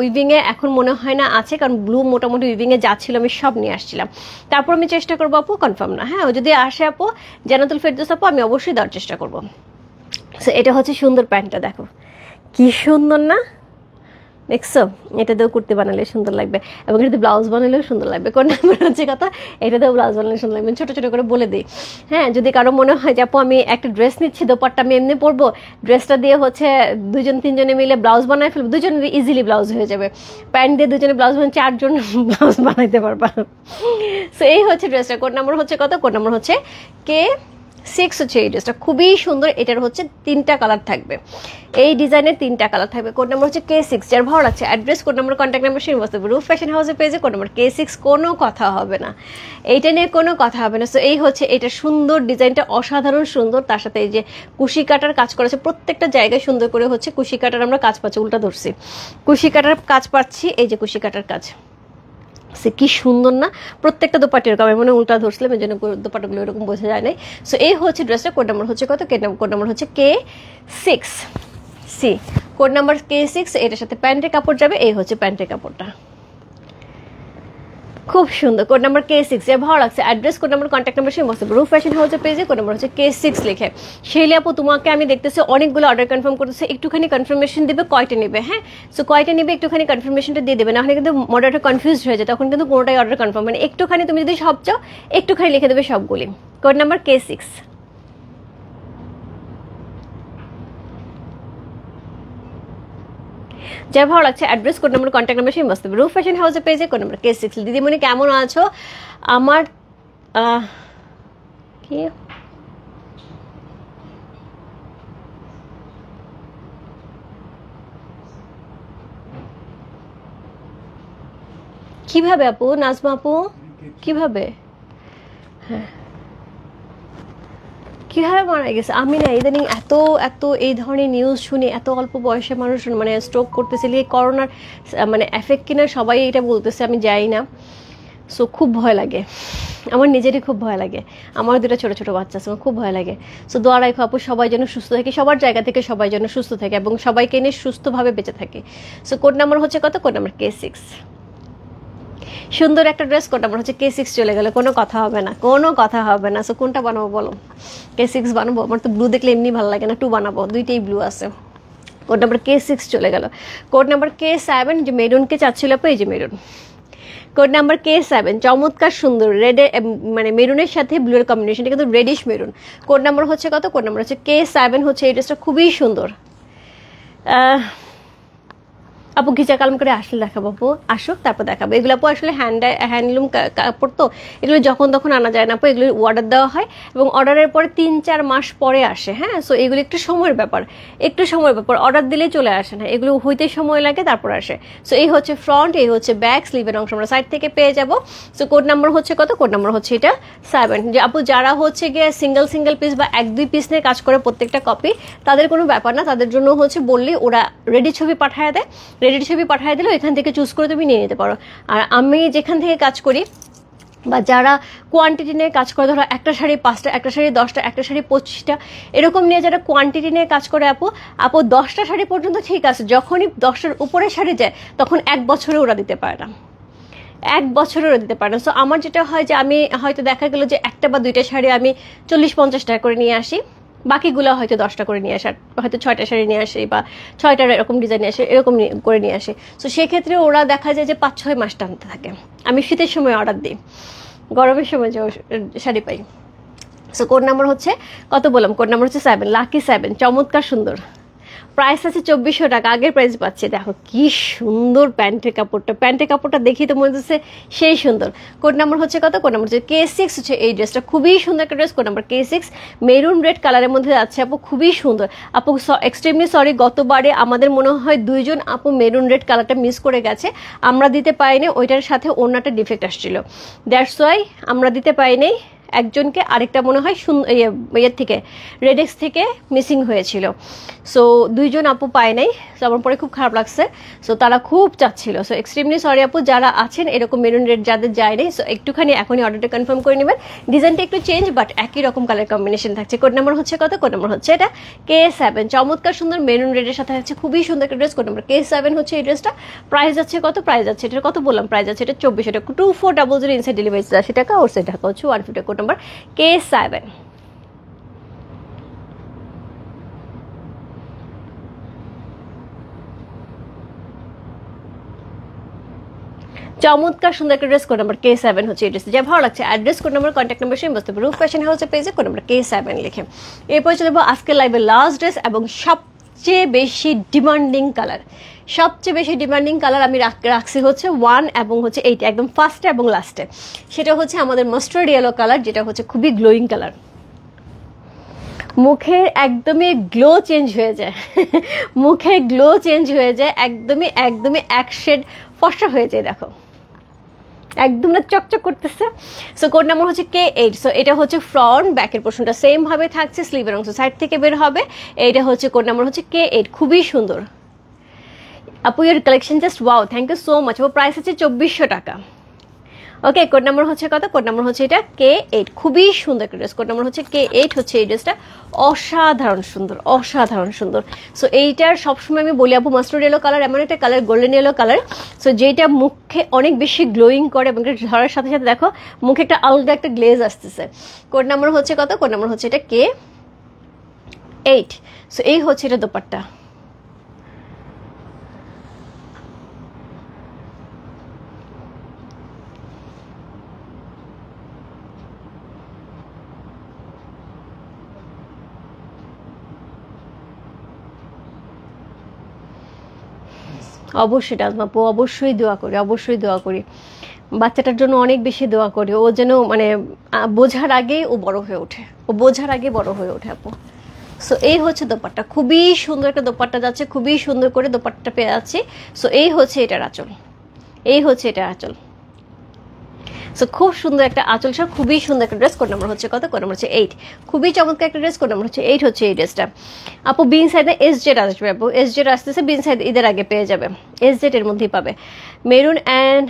উইভিংয়ে এখন মনে হয় না আছে, কারণ ব্লু মোটামুটি উইভিংয়ে যাচ্ছিল আমি সব নিয়ে আসছিলাম। তারপর আমি চেষ্টা করবো আপু, কনফার্ম না, হ্যাঁ যদি আসে আপু জান্নাতুল ফেরদৌস আপু, আমি অবশ্যই দেওয়ার চেষ্টা করবো। সো এটা হচ্ছে সুন্দর প্যান্টটা, দেখো কি সুন্দর না, দেখছো? এটা দিয়েও কুর্তি বানালে সুন্দর লাগবে, এবং এটা ব্লাউজ বানালেও সুন্দর লাগবে। কোন নাম্বার হচ্ছে কথা, এটা দিয়েও ব্লাউজ বানালে সুন্দর লাগবে। ছোটো ছোটো করে বলে দিই, হ্যাঁ যদি কারো মনে হয় যে আপু আমি একটা ড্রেস নিচ্ছি, দোপাট্টা আমি এমনি পরবো, ড্রেসটা দিয়ে হচ্ছে 2-3 জনে মিলে ব্লাউজ বানায় ফেলবো, 2জনের ইজিলি ব্লাউজ হয়ে যাবে। প্যান্ট দিয়ে 2জনে ব্লাউজ বানায় 4জন ব্লাউজ বানাইতে পারবা। সো এই হচ্ছে ড্রেসটা। কোড নাম্বার হচ্ছে কত, কোড নাম্বার হচ্ছে K6 হচ্ছে এই ড্রেসটা, খুবই সুন্দর। এটার হচ্ছে 3টা কালার থাকবে, এই ডিজাইনের 3টা কালার থাকবে। কোড নাম্বার হচ্ছে K6। যার ভালো লাগছে address, code number, contact number সেই বসতে রূপ ফ্যাশন হাউসের পেজে, কোড নাম্বার K6, কোনো কথা হবে না, এইটা নিয়ে কোনো কথা হবে না। সো এই হচ্ছে এটা সুন্দর ডিজাইনটা, অসাধারণ সুন্দর। তার সাথে এই যে কুশি কাটার কাজ করেছে, প্রত্যেকটা জায়গায় সুন্দর করে হচ্ছে কুশি কাটার আমরা কাজ পাচ্ছি, উল্টা ধরছি কুশি কাটার কাজ পাচ্ছি, এই যে কুশি কাটার কাজ, সে কি সুন্দর না। প্রত্যেকটা দোপাট্টা এরকম, আমি মনে উল্টা ধরছিলাম এই জন্য দোপাট্টাগুলো এরকম বোঝা যায় নাই। সো এই হচ্ছে ড্রেসটা। কোড নাম্বার হচ্ছে কত, কোড নাম্বার হচ্ছে K6 C, code number K6। এটার সাথে প্যান্টের কাপড় যাবে, এই হচ্ছে প্যান্টের কাপড়টা। খুব সুন্দর। কোড নাম্বার K6, এর ভালো লাগছে। Address, code number, contact number সেই মস্ত রূপ ফ্যাশন হাউসের পেজে কোড নাম্বার হচ্ছে K6 লিখে। শেইলি আপু তোমাকে আমি দেখতেছি অনেকগুলো অর্ডার কনফার্ম করতেছে, একটুখানি কনফার্মেশন দিবে কয়টা নেবে। হ্যাঁ, সো কয়টা নেবে একটুখানি কনফার্মেশনটা দিয়ে দেবে, নাহলে কিন্তু মডারটা কনফিউজড হয়ে যায়, তখন কিন্তু কোনোটাই অর্ডার কনফার্ম মানে একটুখানি তুমি যদি সব চাও একটুখানি লিখে দেবে সবগুলি। Code number K6। যার ভালো লাগছে address, code number, contact number সেই মস্ত রূপ ফ্যাশন হাউসের পেজে কোড নাম্বার K6। দিদিমণি কেমন আছো? আমার কি কিভাবে আপু, নাজমা আপু কিভাবে, হ্যাঁ কিভাবে মারা গেছে? আমি না ইদানিং এত এত এই ধরনের নিউজ শুনি, এত অল্প বয়সে মানুষ মানে স্ট্রোক করতেছিল, এই করোনার মানে এফেক্ট কিনা সবাই এটা বলতেছে, আমি যাই না। সো খুব ভয় লাগে, আমার নিজেরই খুব ভয় লাগে, আমার দুটো ছোটো ছোটো বাচ্চা আছে, আমার খুব ভয় লাগে। সো দোয়া রাখো আপু সবাই যেন সুস্থ থাকে, সবার জায়গা থেকে সবাই যেন সুস্থ থাকে এবং সবাইকে নিয়ে সুস্থভাবে বেঁচে থাকে। সো কোড নাম্বার হচ্ছে কত? Code number K6। সুন্দর একটা ড্রেস, কোড নাম্বার হচ্ছে K6 চলে গেলে কোনো কথা হবে না, কোনো কথা হবে না। সো কোনটা বানাবো বলো? K6 বানাবো? আমার তো ব্লু দেখলে এমনি ভালো লাগে না, 2 বানাবো, দুইটাই ব্লু আছে। কোড নাম্বার K6 চলে গেল। কোড নাম্বার K7, যে মেরুনকে চাচ্ছিল আপু, এই যে মেরুন। কোড নাম্বার K7, চমৎকার সুন্দর রেডে মানে মেরুনের সাথে ব্লুর কম্বিনেশনটা কিন্তু রেডিশ মেরুন। কোড নাম্বার হচ্ছে কত? কোড নাম্বার হচ্ছে K7 হচ্ছে, এই ড্রেসটা খুবই সুন্দর। আপু ঘিচা কালাম করে আসলে দেখাবো, আপু আসুক তারপর দেখাবো। এগুলো আপু আসলে হ্যান্ডলুম কাপড়, তো এগুলো যখন তখন আনা যায় না আপু, এগুলো অর্ডার দেওয়া হয় এবং অর্ডারের পরে 3-4 মাস পরে আসে। হ্যাঁ, সো এগুলো একটু সময়ের ব্যাপার, একটু সময়ের ব্যাপার, অর্ডার দিলেই চলে আসে না, এগুলো হইতে সময় লাগে তারপর আসে। সো এই হচ্ছে ফ্রন্ট, এই হচ্ছে ব্যাক, স্লিভের অংশ আমরা সাইড থেকে পেয়ে যাবো। সো কোড নাম্বার হচ্ছে কত? কোড নাম্বার হচ্ছে এটা 7। যে আপু যারা হচ্ছে গিয়ে সিঙ্গেল সিঙ্গেল পিস বা 1-2 পিস নিয়ে কাজ করে প্রত্যেকটা কপি, তাদের কোনো ব্যাপার না, তাদের জন্য হচ্ছে বললেই ওরা রেডি ছবি পাঠায় দেয়, রেডি ছবি পাঠিয়ে দিলে এখান থেকে চুজ করে তুমি নিয়ে নিতে পারো। আর আমি যেখান থেকে কাজ করি বা যারা কোয়ান্টিটি নিয়ে কাজ করে, ধরো একটা শাড়ি 5টা, একটা শাড়ি 10টা, একটা শাড়ি 25টা, এরকম নিয়ে যারা কোয়ান্টিটি নিয়ে কাজ করে আপু 10টা শাড়ি পর্যন্ত ঠিক আছে, যখনই 10টার উপরে শাড়ি যায় তখন 1 বছরে ওরা দিতে পারে না, 1 বছরেরও দিতে পারে না। সো আমার যেটা হয় যে আমি হয়তো দেখা গেলো যে 1টা বা 2টা শাড়ি আমি 40-50 টাকা করে নিয়ে আসি, বাকিগুলো হয়তো 10টা করে নিয়ে আসার, হয়তো 6টা শাড়ি নিয়ে আসে বা 6টার এরকম ডিজাইন নিয়ে আসে, এরকম করে নিয়ে আসে। সো সেক্ষেত্রে ওরা দেখা যায় যে 5-6 মাস টানতে থাকে। আমি শীতের সময় অর্ডার দিই, গরমের সময় যে শাড়ি পাই। সো কোড নাম্বার হচ্ছে কত বললাম? কোড নাম্বার হচ্ছে 7, লাকি 7, চমৎকার সুন্দর। প্রাইস আছে 2400 টাকা, আগের প্রাইস পাচ্ছে। দেখো কি সুন্দর প্যান্টের কাপড়টা, প্যান্টের কাপড়টা দেখি তো মনে হচ্ছে সেই সুন্দর। কোড নাম্বার হচ্ছে কত? কোড নাম্বার হচ্ছে K6 হচ্ছে এই ড্রেসটা, খুবই সুন্দর একটা dress. Code number K6, maroon red কালারের মধ্যে যাচ্ছে আপু, খুবই সুন্দর। আপু এক্সট্রিমলি সরি, গতবারে আমাদের মনে হয় 2 জন আপু মেরুন রেড কালারটা মিস করে গেছে, আমরা দিতে পারিনি, ওইটার সাথে ওনাটা ডিফেক্ট আসছিল, দ্যাটস ওয়াই আমরা দিতে পারিনি। একজনকে আরেকটা মনে হয় ইয়ের থেকে রেডেক্স থেকে মিসিং হয়েছিল। সো 2 জন আপু পায় নাই, সো আমার পরে খুব খারাপ লাগছে। সো তারা খুব চাচ্ছিল, সো এক্সট্রিমলি সরি আপু যারা আছেন এরকম মেরুন রেড যাদের যায় নাই, সো একটুখানি এখনই অর্ডারটা কনফার্ম করে নেবেন। ডিজাইনটা একটু চেঞ্জ বাট একই রকম কালার কম্বিনেশন থাকছে। কোড নাম্বার হচ্ছে কত? কোড নাম্বার হচ্ছে এটা K7, চমৎকার সুন্দর মেরুন রেডের সাথে আছে, খুবই সুন্দর একটা ড্রেস। কোড নাম্বার K7 হচ্ছে এই ড্রেসটা। প্রাইস যাচ্ছে কত? প্রাইস যাচ্ছে এটা কত বললাম? প্রাইস যাচ্ছে এটা 2400 টাকা, 2400 ইনসাইড ডেলিভারি 80 টাকা, ওর সাইড টাকা হচ্ছে 150। Code number K7। চমৎকার সুন্দর একটা ড্রেস। কোড নাম্বার K7 হচ্ছে এই ড্রেস, যা ভালো লাগছে। Address, code number, contact number same বসতে রূপ ফ্যাশন হাউসের পেজে কোড নাম্বার K7 লিখে। এরপর চলে যাবো আজকের লাইভের লাস্ট ড্রেস এবং সবচেয়ে বেশি ডিমান্ডিং কালার। সবচেয়ে বেশি ডিমান্ডিং কালার আমি রাখছি হচ্ছে 1 এবং হচ্ছে 8, একদম ফার্স্টে এবং লাস্টে। সেটা হচ্ছে আমাদের মাস্টার্ড ইয়েলো কালার, যেটা হচ্ছে খুবই গ্লোয়িং কালার। মুখের একদমই গ্লো চেঞ্জ হয়ে যায়, মুখে গ্লো চেঞ্জ হয়ে যায়, একদমই একদমই এক শেড ফর্সা হয়ে যায়। দেখো একদম না চকচক করতেছে। সো কোড নাম্বার হচ্ছে K8। সো এটা হচ্ছে ফ্রন্ট, ব্যাকের পোর্শনটা সেম ভাবে থাকছে, স্লিভের অংশ সাইড থেকে বের হবে। এইটা হচ্ছে কোড নাম্বার হচ্ছে K8, খুবই সুন্দর আপু। এর collection just wow, thank you so much. ও প্রাইস আছে 2400 টাকা, ওকে, কোড নাম্বার হচ্ছে কত? কোড নাম্বার হচ্ছে এটা K8, খুবই সুন্দর একটা ড্রেস। কোড নাম্বার হচ্ছে K8 হচ্ছে এই ড্রেসটা, অসাধারণ সুন্দর, অসাধারণ সুন্দর। সো এইটার সবসময় আমি বলি আপু মাস্টার্ড ইয়েলো কালার এমন একটা colour, golden yellow colour, so যেটা মুখে অনেক বেশি গ্লোয়িং করে এবং ধরার সাথে সাথে দেখো মুখে একটা আলগা একটা গ্লেজ আসতেছে। কোড নাম্বার হচ্ছে কত? কোড নাম্বার হচ্ছে এটা K8। সো এই হচ্ছে এটা দোপাট্টা। অবশ্যই নাজমা আপু, অবশ্যই দোয়া করি, অবশ্যই দোয়া করি, বাচ্চাটার জন্য অনেক বেশি দোয়া করি। ও যেন মানে বোঝার আগেই ও বড় হয়ে ওঠে, ও বোঝার আগে বড় হয়ে ওঠে আপু। সো এই হচ্ছে দোপাট্টা, খুবই সুন্দর একটা দোপাট্টা যাচ্ছে, খুবই সুন্দর করে দোপাট্টা পেয়ে যাচ্ছি। সো এই হচ্ছে এটার আঁচল, এই হচ্ছে এটার আঁচল। সো খুব সুন্দর একটা আঁচল সহ খুবই সুন্দর একটা ড্রেস। কোড নাম্বার হচ্ছে কত? কোড নাম্বার হচ্ছে 8, খুবই চমৎকার একটা ড্রেস। কোড নাম্বার হচ্ছে 8 হচ্ছে এই ড্রেসটা। আপু বিন সাইডে SZ আসবে আপু, SZ আসতেছে, বিন সাইড ঈদের আগে পেয়ে যাবে, SZ এর মধ্যেই পাবে। মেরুন অ্যান্ড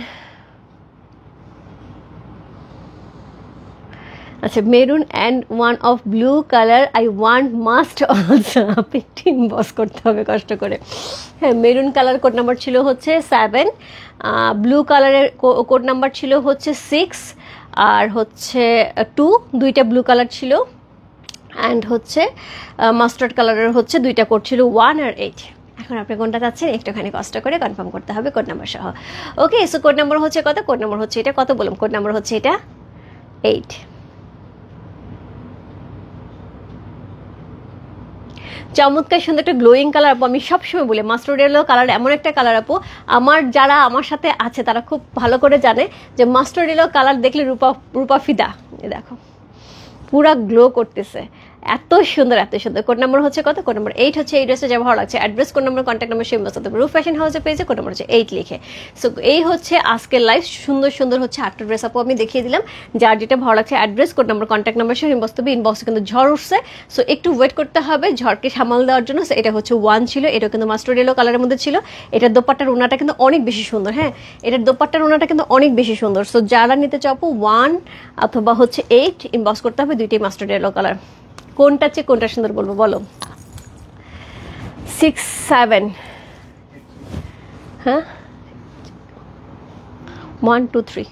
আচ্ছা, maroon and one of blue colour I want must also. আপনি টিম বস করতে হবে কষ্ট করে। হ্যাঁ, মেরুন কালার কোড নাম্বার ছিল হচ্ছে 7, ব্লু কালারের কোড নাম্বার ছিল হচ্ছে 6, আর হচ্ছে 2, দুইটা ব্লু কালার ছিল, অ্যান্ড হচ্ছে মাস্টার্ড কালারের হচ্ছে দুইটা কোড ছিল 1 আর 8। এখন আপনি কোনটা চাচ্ছেন একটুখানি কষ্ট করে কনফার্ম করতে হবে কোড নাম্বার সহ। ওকে, সো কোড নাম্বার হচ্ছে কত? কোড নাম্বার হচ্ছে এটা কত বললাম? কোড নাম্বার হচ্ছে এটা 8। চমৎকার সুন্দর একটা গ্লোয়িং কালার আপু। আমি সবসময় বলি মাস্টার্ড ইয়েলো কালার এমন একটা কালার আপু, আমার যারা আমার সাথে আছে তারা খুব ভালো করে জানে যে মাস্টার্ড ইয়েলো কালার দেখলে রূপা ফিদা। দেখো পুরা গ্লো করতেছে, এত সুন্দর, এত সুন্দর। কোড নাম্বার হচ্ছে কত? কোড নাম্বার 8 হচ্ছে এই ড্রেসে যা ভালো লাগছে। Address, code number, contact number same বসাতে হবে। রূপ ফ্যাশন হাউসে পেয়েছে কোড নাম্বার হচ্ছে 8 লিখে। সো এই হচ্ছে আজকের লাইভ। সুন্দর সুন্দর হচ্ছে 8টা ড্রেস আপু আমি দেখিয়ে দিলাম। যার যেটা ভালো লাগছে address, code number, contact number same বসতে হবে। ইনবক্সে কিন্তু ঝড় উঠছে, সো একটু ওয়েট করতে হবে ঝড়কে সামাল দেওয়ার জন্য। সো এটা হচ্ছে 1 ছিল, এটা কিন্তু মাস্টার্ড ইয়েলো কালারের মধ্যে ছিল। এটার দোপাট্টার ওনাটা কিন্তু অনেক বেশি সুন্দর। হ্যাঁ, এটার দোপাট্টার ওনাটা কিন্তু অনেক বেশি সুন্দর। সো যারা নিতে চাও আপু 1 অথবা হচ্ছে 8 ইনবক্স করতে হবে। দুইটাই মাস্টার্ড ইয়েলো কালার। কোনটা চেয়ে কোনটা সুন্দর বলবো বলো? 6, 7, হ্যাঁ 1, 2, 3।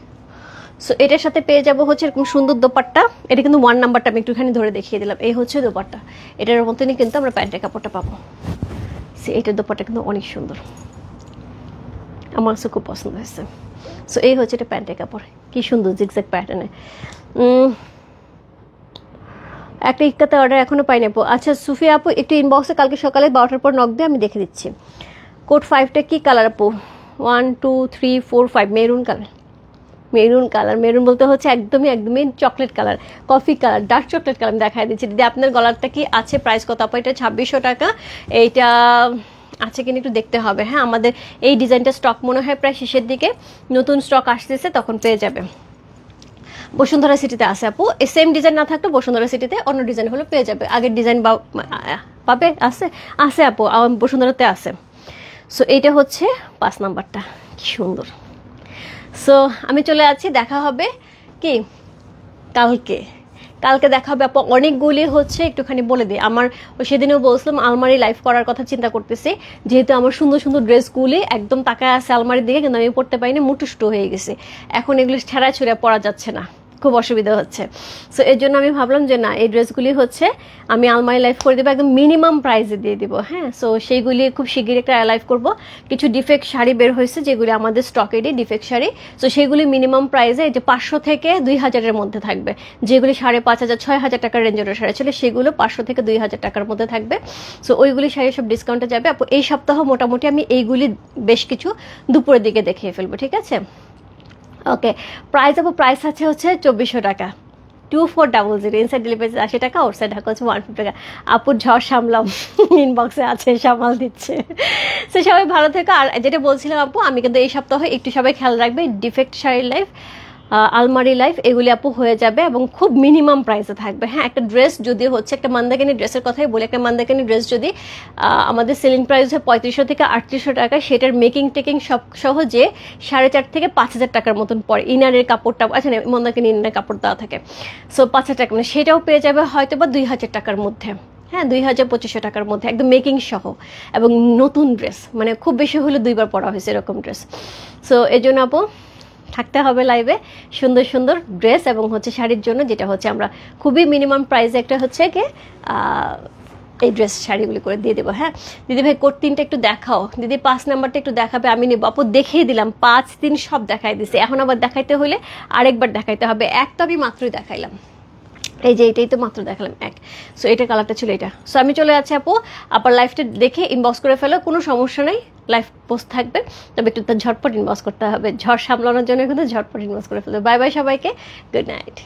সো এটার সাথে পেয়ে যাবো হচ্ছে এরকম সুন্দর দোপাট্টা। এটা কিন্তু 1 নাম্বারটা আমি একটুখানি ধরে দেখিয়ে দিলাম। এই হচ্ছে দোপাট্টা, এটার মতনই কিন্তু আমরা প্যান্টের কাপড়টা পাবো। সো এটার দোপাট্টা কিন্তু অনেক সুন্দর, আমার কাছে খুব পছন্দ হয়েছে। সো এই হচ্ছে এটা প্যান্টের কাপড়, কি সুন্দর জিগজ্যাগ প্যাটার্নে। একটা ইক্কাতে অর্ডার এখনো পাইনি আপু। আচ্ছা সুফিয়া আপু একটু ইনবক্সে কালকে সকালে 12টার পর নক দিয়ে আমি দেখে দিচ্ছি। কোড 5টা কি কালার আপু? 1, 2, 3, 4, 5 maroon colour. Maroon colour, maroon বলতে হচ্ছে একদমই একদমই chocolate colour, coffee colour, dark chocolate colour. আমি দেখাই দিচ্ছি দিদি। আপনার গলারটা কি আছে? প্রাইস কত আপু? এটা 2600 টাকা। এইটা আছে কিনা একটু দেখতে হবে। হ্যাঁ, আমাদের এই ডিজাইনটা স্টক মনে হয় প্রায় শেষের দিকে, নতুন স্টক আসতেছে, তখন পেয়ে যাবে। বসুন্ধরা সিটিতে আছে আপু। এই সেম ডিজাইন না থাকলে বসুন্ধরা সিটিতে অন্য ডিজাইন হলে পেয়ে যাবে। আগের ডিজাইন পাবে, আছে আছে আপু, বসুন্ধরাতে আছে। সো এইটা হচ্ছে 5 নাম্বারটা, কি সুন্দর। সো আমি চলে যাচ্ছি, দেখা হবে কি কালকে। কালকে দেখা হবে আপু। অনেকগুলি হচ্ছে একটুখানি বলে দিই, আমার সেদিনও বলছিলাম আলমারি লাইভ করার কথা চিন্তা করতেছি, যেহেতু আমার সুন্দর সুন্দর ড্রেসগুলি একদম তাকায় আছে আলমারির দিকে, কিন্তু আমি পড়তে পারিনি, মুটুষ্ট হয়ে গেছে। এখন এগুলি ছেঁড়া ছুঁড়ে পরা যাচ্ছে না, খুব অসুবিধা হচ্ছে। সো এর জন্য আমি ভাবলাম যে না, এই ড্রেসগুলি হচ্ছে আমি আলমারি লাইভ করে দেবো, একদম মিনিমাম প্রাইসে দিয়ে দিব। হ্যাঁ, সো সেইগুলি খুব শিগগিরই একটা লাইভ করব। কিছু ডিফেক্ট শাড়ি বের হয়েছে যেগুলি আমাদের স্টকেরই ডিফেক্ট শাড়ি। সো সেইগুলি মিনিমাম প্রাইসে যে 500 থেকে 2000-এর মধ্যে থাকবে। যেগুলি 5500, 6000 টাকার রেঞ্জের শাড়ি ছিল সেগুলো 500 থেকে 2000 টাকার মধ্যে থাকবে। সো ওইগুলি শাড়ি সব ডিসকাউন্টে যাবে আপু। এই সপ্তাহ মোটামুটি আমি এইগুলি বেশ কিছু দুপুরের দিকে দেখিয়ে ফেলবো, ঠিক আছে? ওকে, প্রাইস আপু প্রাইস আছে হচ্ছে 2400 টাকা, 2400। ইনসাইড ডেলিভারি 80 টাকা, আউটসাইড ঢাকা হচ্ছে 150 টাকা। আপুর ঝড় সামলাম, ইনবক্সে আছে, সামাল দিচ্ছে। সো সবাই ভালো থেকো। আর যেটা বলছিলাম আপু, আমি কিন্তু এই সপ্তাহে একটু সবাই খেয়াল রাখবে ডিফেক্ট শাড়ির লাইভ আলমারি লাইফ, এগুলি আপু হয়ে যাবে এবং খুব মিনিমাম প্রাইসে থাকবে। হ্যাঁ, একটা ড্রেস যদি হচ্ছে, একটা মান্দাকিনী ড্রেসের কথাই বলি, একটা মান্দাকিনী ড্রেস যদি আমাদের সেলিং প্রাইস হয় 3500 থেকে 3800 টাকা, সেটার মেকিং টেকিং সব সহ যে 4,500 থেকে 5,000 টাকার মতন পড়ে। ইনারের কাপড়টা, আচ্ছা না, মান্দাকিনী ইনারের কাপড় দেওয়া থাকে, সো 5,000 টাকা, মানে সেটাও পেয়ে যাবে হয়তো বা 2,000 টাকার মধ্যে। হ্যাঁ, 2,000-2,500 টাকার মধ্যে একদম মেকিং সহ, এবং নতুন ড্রেস, মানে খুব বেশি হলে 2বার পরা হয়েছে এরকম ড্রেস। সো এই জন্য আপু থাকতে হবে লাইভে সুন্দর সুন্দর ড্রেস এবং হচ্ছে শাড়ির জন্য, যেটা হচ্ছে আমরা খুবই মিনিমাম প্রাইসে একটা হচ্ছে কি এই ড্রেস শাড়িগুলি করে দিয়ে দেবো। হ্যাঁ দিদি ভাই, কোট 3টা একটু দেখাও। দিদি 5 নাম্বারটা একটু দেখাবে, আমি নেবো। আপু দেখিয়ে দিলাম, 5-3 সব দেখাই দিছে, এখন আবার দেখাইতে হলে আরেকবার দেখাইতে হবে। এক তো আমি মাত্রই দেখাইলাম, এই যে এটাই তো মাত্র দেখালাম এক। সো এটা কালারটা ছিল এটা। সো আমি চলে যাচ্ছি আপু, আবার লাইভটা দেখে ইনবক্স করে ফেলো, কোনো সমস্যা নেই, লাইভ পোস্ট থাকবে, তবে একটু তার ঝটপট ইনবক্স করতে হবে, ঝড় সামলানোর জন্য কিন্তু ঝটপট ইনবক্স করে ফেলো। বাই বাই সবাইকে, গুড নাইট।